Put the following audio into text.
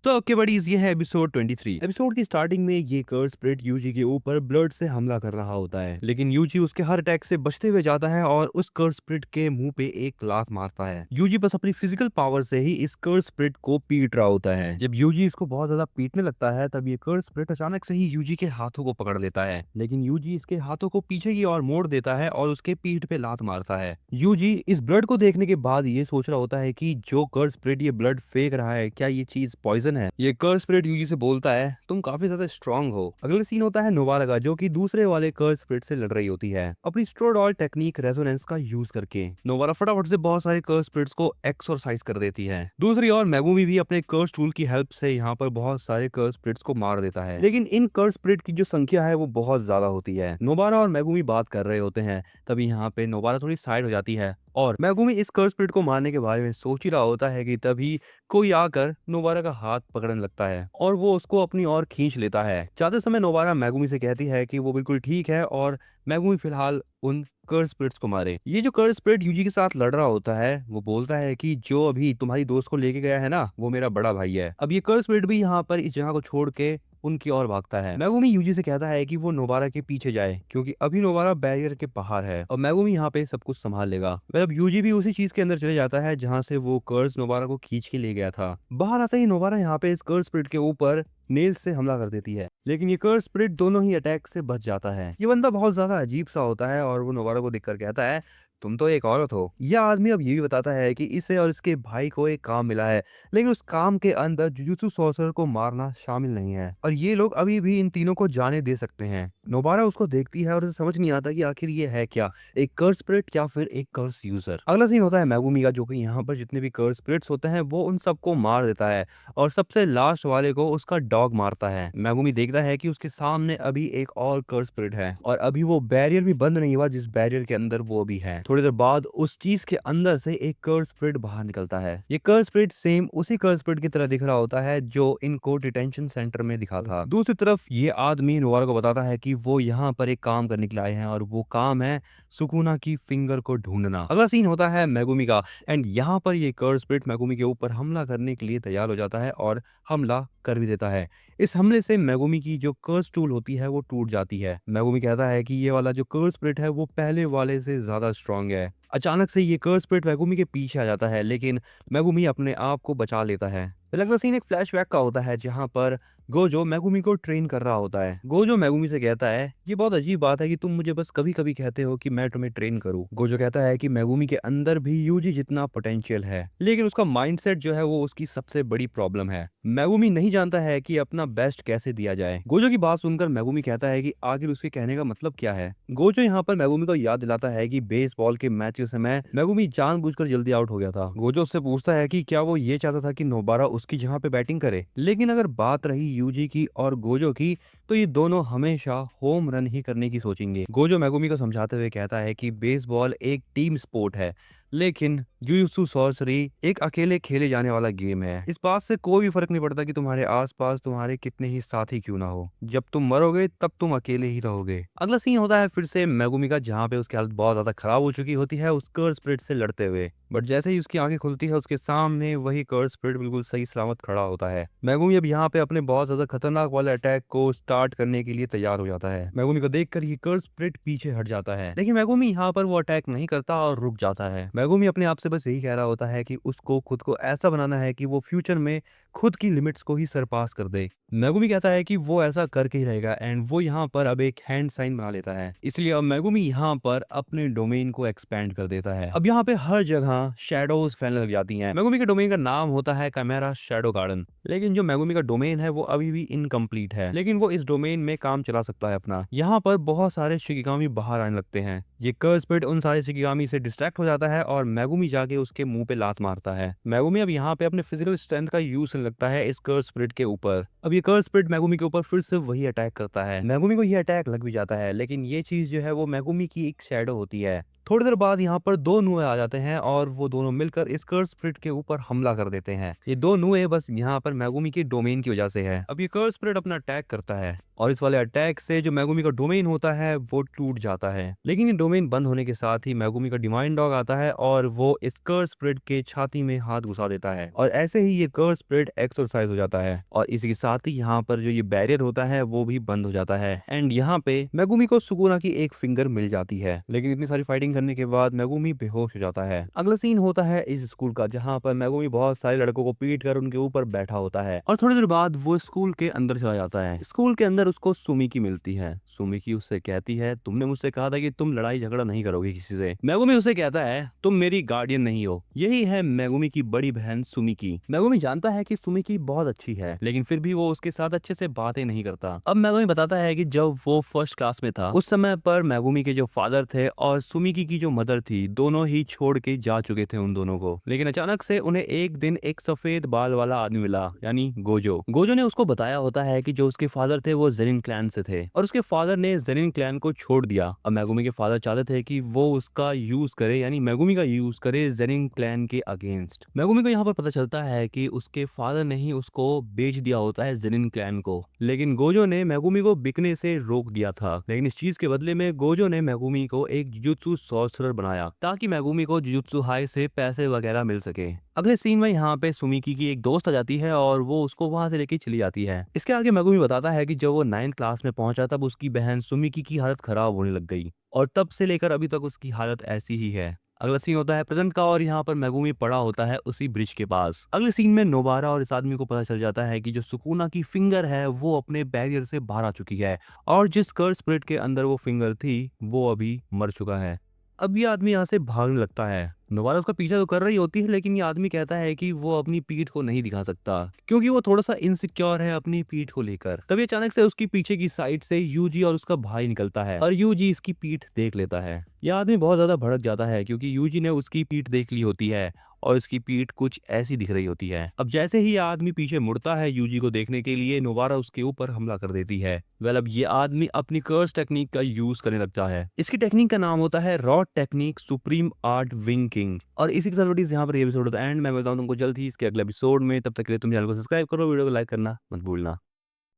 तो okay buddies, ये है एपिसोड 23। एपिसोड की स्टार्टिंग में ये कर्स स्प्रिट यूजी के ऊपर ब्लड से हमला कर रहा होता है, लेकिन यूजी उसके हर अटैक से बचते हुए जाता है और उस कर्स स्प्रिट के मुंह पे एक लात मारता है। यूजी बस अपनी फिजिकल पावर से ही इस कर्स स्प्रिट को पीट रहा होता है। जब यूजी इसको बहुत ज्यादा पीटने लगता है तब ये कर्स स्प्रिट अचानक से ही यूजी के हाथों को पकड़ लेता है, लेकिन यूजी इसके हाथों को पीछे की ओर मोड़ देता है और उसके पीठ पे लात मारता है। यूजी इस ब्लड को देखने के बाद ये सोच रहा होता है कि जो कर्स स्प्रिट ये ब्लड फेंक रहा है, क्या ये चीज पॉइजन है। ये कर्स स्पिरिट यूजी से बोलता है, तुम काफी ज्यादा स्ट्रांग हो। अगला सीन होता है नोवारा का, जो कि दूसरे वाले कर्स स्पिरिट से लड़ रही होती है। अपनी स्ट्रोडॉल टेक्निक रेजोनेंस का यूज करके नोवारा फटाफट से बहुत सारे कर्स स्पिरिट्स को एक्सोरसाइज कर देती है। दूसरी ओर मेगुमी भी अपने कर्स टूल की हेल्प से यहाँ पर बहुत सारे कर्स स्पिरिट्स को मार देता है, लेकिन इन कर्स स्पिरिट की जो संख्या है वो बहुत ज्यादा होती है। नोबारा और मेगुमी बात कर रहे होते हैं, तभी यहाँ पे नोबारा थोड़ी साइड हो जाती है और मेगुमी इस कर्स स्पिरिट को मारने के बारे में सोच ही रहा होता है कि तभी कोई आकर नोबारा का हाथ पकड़ने लगता है और वो उसको अपनी ओर खींच लेता है। जाते समय नोबारा मेगुमी से कहती है कि वो बिल्कुल ठीक है और मेगुमी फिलहाल उन कर्स स्पिरिट्स को मारे। ये जो कर्स स्पिरिट यूजी के साथ लड़ रहा होता है वो बोलता है कि जो अभी तुम्हारी दोस्त को लेके गया है ना, वो मेरा बड़ा भाई है। अब ये कर्स स्पिरिट भी यहाँ पर इस जगह को छोड़ के उनकी ओर भागता है। मेगुमी यूजी से कहता है कि वो नोबारा के पीछे जाए, क्योंकि अभी नोबारा बैरियर के बाहर है और मेगुमी यहाँ पे सब कुछ संभाल लेगा। मतलब यूजी भी उसी चीज के अंदर चले जाता है जहाँ से वो कर्स नोबारा को खींच के ले गया था। बाहर आते ही नोबारा यहाँ पे इस कर्स स्पिरिट के ऊपर नेल से हमला कर देती है, लेकिन ये कर्स स्पिरिट दोनों ही अटैक से बच जाता है। ये बंदा बहुत ज्यादा अजीब सा होता है और वो नोबारा को देखकर कहता है, तुम तो एक औरत हो। यह आदमी अब ये भी बताता है कि इसे और इसके भाई को एक काम मिला है, लेकिन उस काम के अंदर जुजुत्सु सॉर्सरर को मारना शामिल नहीं है और ये लोग अभी भी इन तीनों को जाने दे सकते हैं। नोबारा उसको देखती है और उसे समझ नहीं आता कि आखिर ये है क्या, एक कर्स स्पिरिट या फिर एक कर्स यूजर। अगला सीन होता है मेगुमी का, जो कि यहाँ पर जितने भी कर्स स्पिरिट्स होते हैं वो उन सबको मार देता है और सबसे लास्ट वाले को उसका डॉग मारता है। मेगुमी देखता है कि उसके सामने अभी एक और कर्स स्पिरिट है और अभी वो बैरियर भी बंद नहीं हुआ जिस बैरियर के अंदर वो भी है। थोड़ी देर बाद उस चीज के अंदर से एक कर्स स्पिरिट बाहर निकलता है। ये कर्स स्पिरिट सेम उसी कर्स स्पिरिट की तरह दिख रहा होता है जो इनको डिटेंशन सेंटर में दिखा था। दूसरी तरफ ये आदमी नोवारा को बताता है कि वो यहाँ पर एक काम करने के लिए आए हैं और वो काम है सुकुना की फिंगर को ढूंढना। अगला सीन होता है मेगुमी का एंड यहाँ पर ये कर्स स्पिरिट मेगुमी के ऊपर हमला करने के लिए तैयार हो जाता है और हमला कर भी देता है। इस हमले से मेगुमी की जो कर्स टूल होती है वो टूट जाती है। मेगुमी कहता है कि ये वाला जो कर्स स्पिरिट है वो पहले वाले से ज्यादा स्ट्रांग है। अचानक से ये कर्स स्पिरिट मेगुमी के पीछे आ जाता है, लेकिन मेगुमी अपने आप को बचा लेता है। फिर अगला सीन एक फ्लैशबैक का होता है जहां पर गोजो मेगुमी को ट्रेन कर रहा होता है। गोजो मेगुमी से कहता है, ये बहुत अजीब बात है कि तुम मुझे बस कभी कभी कहते हो कि मैं तुम्हें ट्रेन करूं। गोजो कहता है कि मेगुमी के अंदर भी यूजी जितना पोटेंशियल है, लेकिन उसका माइंडसेट जो है वो उसकी सबसे बड़ी प्रॉब्लम है। मेगुमी नहीं जानता है कि अपना बेस्ट कैसे दिया जाए। गोजो की बात सुनकर मेगुमी कहता है कि आखिर उसके कहने का मतलब क्या है। गोजो यहाँ पर मेगुमी को याद दिलाता है कि बेसबॉल के मैच के समय मेगुमी जानबूझकर जल्दी आउट हो गया था। गोजो उससे पूछता है कि क्या वो ये चाहता था कि नोबारा उसकी जगह पे बैटिंग करे, लेकिन अगर बात रही यूजी की और गोजो की तो ये दोनों हमेशा होम रन ही करने की सोचेंगे। गोजो मेगुमी को समझाते हुए कहता है कि बेसबॉल एक टीम स्पोर्ट है, लेकिन जुजुत्सु सॉर्सरी एक अकेले खेले जाने वाला गेम है। इस बात से कोई भी फर्क नहीं पड़ता कि तुम्हारे आसपास तुम्हारे कितने ही साथी क्यों ना हो, जब तुम मरोगे तब तुम अकेले ही रहोगे। अगला सीन होता है फिर से मेगुमी का, जहाँ पे उसकी हालत बहुत ज्यादा खराब हो चुकी होती है उस कर्स स्पिरिट से लड़ते हुए। बट जैसे ही उसकी आंखें खुलती है उसके सामने वही कर्स स्पिरिट बिल्कुल सही सलामत खड़ा होता है। मेगुमी अब यहाँ पे अपने बहुत ज्यादा खतरनाक वाले अटैक को स्टार्ट करने के लिए तैयार हो जाता है। मेगुमी को देखकर ये कर्स स्पिरिट पीछे हट जाता है, लेकिन मेगुमी यहाँ पर वो अटैक नहीं करता और रुक जाता है। मेगुमी अपने आप से बस यही कह रहा होता है कि उसको खुद को ऐसा बनाना है कि वो फ्यूचर में खुद की लिमिट्स को ही सरपास कर दे। मेगुमी कहता है कि वो ऐसा करके ही रहेगा एंड वो यहाँ पर अब एक हैंड साइन बना लेता है। इसलिए अब मेगुमी यहाँ पर अपने डोमेन को एक्सपेंड कर देता है। अब यहाँ पे हर जगह शैडोज फैलने लग जाती हैं। मेगुमी के डोमेन का नाम होता है कैमेरा शैडो गार्डन, लेकिन जो मेगुमी का डोमेन है वो अभी भी इनकम्प्लीट है, लेकिन वो इस डोमेन में काम चला सकता है अपना। यहाँ पर बहुत सारे शिकिगामी बाहर आने लगते हैं। ये कर्स स्पिरिट उन सारे शिकिगामी से डिस्ट्रैक्ट हो जाता है और मेगुमी जाके उसके मुंह पे लात मारता है। मेगुमी अब यहाँ पे अपने फिजिकल स्ट्रेंथ का यूज करने लगता है इस कर्स स्पिरिट के ऊपर। अब ये कर्स स्पिरिट मेगुमी के ऊपर फिर से वही अटैक करता है। मेगुमी को ये अटैक लग भी जाता है, लेकिन ये चीज जो है वो मेगुमी की एक शैडो होती है। थोड़ी देर बाद यहाँ पर दो नुए आ जाते हैं और वो दोनों मिलकर इस कर्स स्प्रिट के ऊपर हमला कर देते हैं। ये दो नुए बस यहाँ पर मेगुमी के डोमेन की वजह से है। अब ये कर्स स्प्रिट अपना अटैक करता है और इस वाले अटैक से जो मेगुमी का डोमेन होता है वो टूट जाता है। लेकिन ये डोमेन बंद होने के साथ ही मेगुमी का डिवाइन डॉग आता है और वो इस कर्स स्प्रिट के छाती में हाथ घुसा देता है और ऐसे ही ये कर्स स्प्रिट एक्सरसाइज हो जाता है और इसी के साथ ही यहाँ पर जो ये बैरियर होता है वो भी बंद हो जाता है। एंड यहाँ पे मेगुमी को सुकुना की एक फिंगर मिल जाती है। लेकिन इतनी सारी फाइटिंग करने के बाद मेगुमी बेहोश हो जाता है। अगला सीन होता है इस स्कूल का, जहाँ पर मेगुमी बहुत सारे लड़कों को पीट कर उनके ऊपर बैठा होता है और थोड़ी देर बाद वो स्कूल के अंदर चला जाता है। स्कूल के अंदर उसको सुमिकी मिलती है। सुमिकी उससे कहती है, तुमने मुझसे कहा था कि तुम लड़ाई झगड़ा नहीं करोगे किसी से। मेगुमी उसे कहता है, तुम मेरी गार्डियन नहीं हो। यही है मेगुमी की बड़ी बहन सुमिकी। मेगुमी जानता है कि सुमिकी बहुत अच्छी है, लेकिन फिर भी वो उसके साथ अच्छे से बातें नहीं करता। अब मेगुमी बताता है कि जब वो फर्स्ट क्लास में था उस समय पर मेगुमी के जो फादर थे और सुमिकी की जो मदर थी, दोनों ही छोड़ के जा चुके थे उन दोनों को। लेकिन अचानक से उन्हें एक दिन एक सफेद बाल वाला आदमी मिला, यानी गोजो। गोजो ने उसको बताया होता है कि जो उसके फादर थे वो जेनिन क्लैन से थे और उसके फादर ने जेनिन क्लैन को छोड़ दिया। अब मेगुमी के फादर चाहते थे कि वो उसका यूज करे, यानी मेगुमी का यूज करे जेनिन क्लैन के अगेंस्ट। मेगुमी को यहाँ पर पता चलता है कि उसके फादर ने ही उसको बेच दिया होता है जेनिन क्लैन को, लेकिन गोजो ने मेगुमी को बिकने से रोक दिया था। लेकिन इस चीज के बदले में गोजो ने मेगुमी को एक जुजुत्सु सॉर्सरर बनाया ताकि मेगुमी को जुजुत्सु हाई से पैसे वगैरह मिल सके। अगले सीन में यहाँ पे सुमिकी की एक दोस्त आ जाती है और वो उसको वहां से लेके चली जाती है। इसके आगे मेगुमी बताता है कि जब वो 9th क्लास में पहुंचा तब उसकी बहन सुमिकी की हालत खराब होने लग गई और तब से लेकर अभी तक उसकी हालत ऐसी ही है। अगला सीन होता है प्रेजेंट का और यहाँ पर मेगुमी पड़ा होता है उसी ब्रिज के पास। अगले सीन में नोबारा और इस आदमी को पता चल जाता है कि जो सुकुना की फिंगर है वो अपने बैरियर से बाहर आ चुकी है और जिस कर्स स्प्रिट के अंदर वो फिंगर थी वो अभी मर चुका है। अब ये आदमी यहाँ से भागने लगता है। नोबारा उसका पीछा तो कर रही होती है, लेकिन ये आदमी कहता है कि वो अपनी पीठ को नहीं दिखा सकता क्योंकि वो थोड़ा सा इनसिक्योर है अपनी पीठ को लेकर। तभी अचानक से उसकी पीछे की साइड से यूजी और उसका भाई निकलता है और यूजी इसकी पीठ देख लेता है। यह आदमी बहुत ज्यादा भड़क जाता है क्योंकि यूजी ने उसकी पीठ देख ली होती है और उसकी पीठ कुछ ऐसी दिख रही होती है। अब जैसे ही यह आदमी पीछे मुड़ता है यूजी को देखने के लिए, नोबारा उसके ऊपर हमला कर देती है। अब ये आदमी अपनी कर्स टेक्निक का यूज करने लगता है। इसकी टेक्निक का नाम होता है rod technique supreme art wing king. और इसी के साथ यहाँ पर एपिसोड होता है एंड मैं मिलता हूँ तुमको जल्द ही इसके अगले एपिसोड में। तब तक के लिए तुम चैनल को सब्सक्राइब करो, वीडियो को लाइक करना मत भूलना।